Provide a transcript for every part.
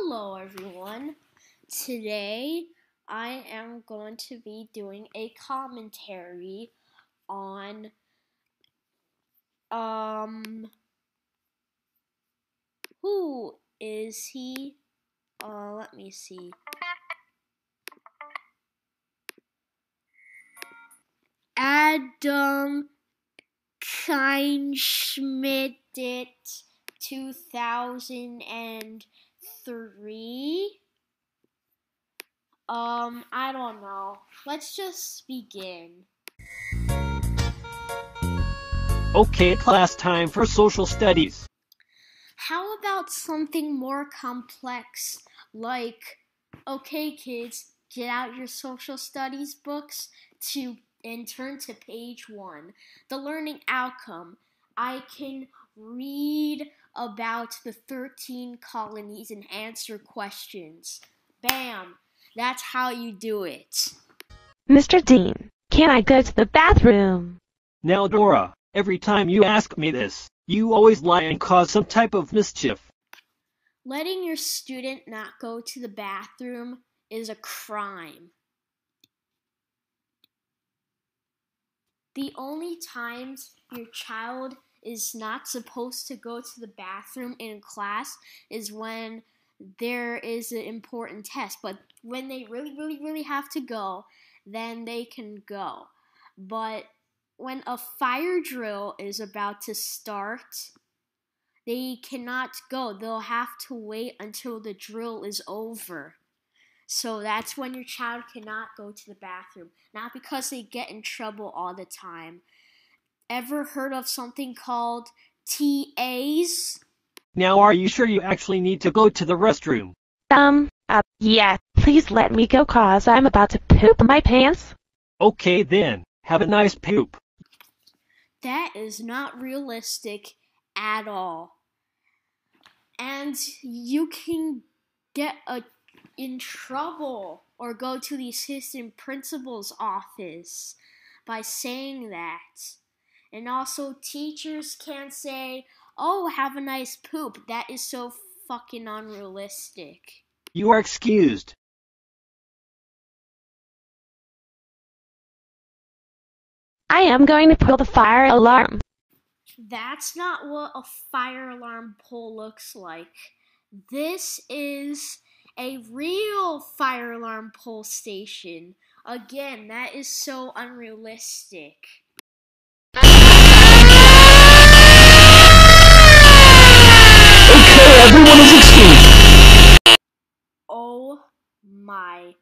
Hello everyone. Today I am going to be doing a commentary on who is he? Let me see. Adam Kleinschmidt 2003. I don't know. Let's just begin. Okay, class, time for social studies. How about something more complex, like, okay kids, get out your social studies books and turn to page 1. The learning outcome. I can read about the 13 colonies and answer questions. Bam! That's how you do it. Mr. Dean, can I go to the bathroom? Now, Dora, every time you ask me this, you always lie and cause some type of mischief. Letting your student not go to the bathroom is a crime. The only times your child is not supposed to go to the bathroom in class is when there is an important test. But when they really have to go, then they can go. But when a fire drill is about to start, they cannot go. They'll have to wait until the drill is over. So that's when your child cannot go to the bathroom. Not because they get in trouble all the time. Ever heard of something called TAs? Now, are you sure you actually need to go to the restroom? Yeah, please let me go cause I'm about to poop my pants. Okay then, have a nice poop. That is not realistic at all. And you can get in trouble or go to the assistant principal's office by saying that. And also, teachers can't say, "Oh, have a nice poop." That is so fucking unrealistic. You are excused. I am going to pull the fire alarm. That's not what a fire alarm pole looks like. This is a real fire alarm pole station. Again, that is so unrealistic. Okay, everyone is excused. Oh my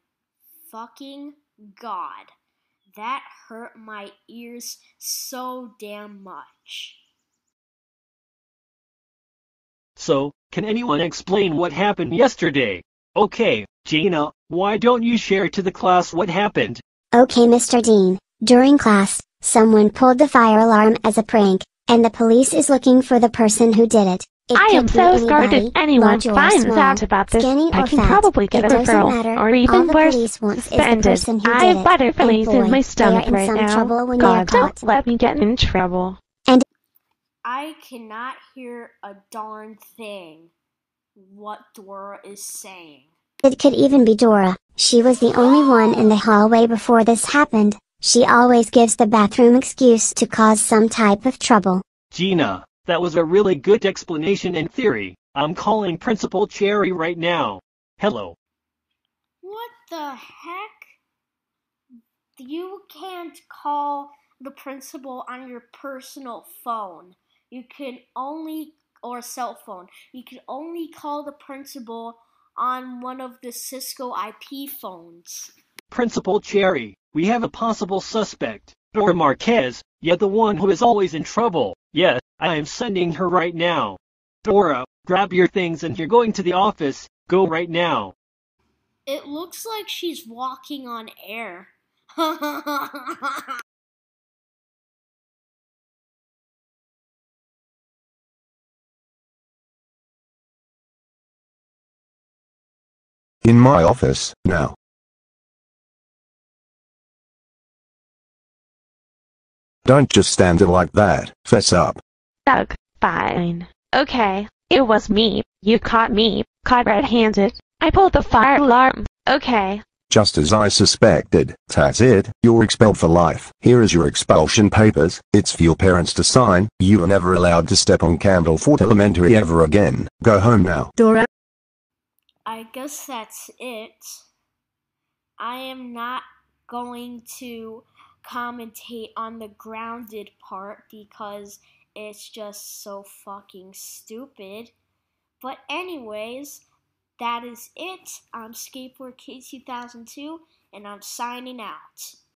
fucking god. That hurt my ears so damn much. So, can anyone explain what happened yesterday? Okay, Gina, why don't you share to the class what happened? Okay, Mr. Dean, during class, someone pulled the fire alarm as a prank, and the police is looking for the person who did it. I am so scared if anyone large or finds small, out about this, skinny I or can fat, probably get it a doesn't referral, matter. or All even the worse, police want is the suspended. person who I did have it. butterflies And in my boy, stomach they are in right some now. trouble when God, they are caught. don't let me get in trouble. I cannot hear a darn thing what Dora is saying. It could even be Dora. She was the only one in the hallway before this happened. She always gives the bathroom excuse to cause some type of trouble. Gina, that was a really good explanation in theory. I'm calling Principal Cherry right now. Hello. What the heck? You can't call the principal on your personal phone. You can only, or cell phone. You can only call the principal on one of the Cisco IP phones. Principal Cherry, we have a possible suspect. Dora Marquez, yet the one who is always in trouble. Yes, I am sending her right now. Dora, grab your things and you're going to the office. Go right now. It looks like she's walking on air. In my office, now. Don't just stand there like that, fess up. Doug, fine. Okay, It was me. You caught me. Caught red-handed. I pulled the fire alarm. Okay. Just as I suspected. That's it. You're expelled for life. Here is your expulsion papers. It's for your parents to sign. You are never allowed to step on Candlefort Elementary ever again. Go home now. Dora? I guess that's it. I am not going to commentate on the grounded part because it's just so fucking stupid. But anyways, that is it. I'm Skateboard Kid 2002 and I'm signing out.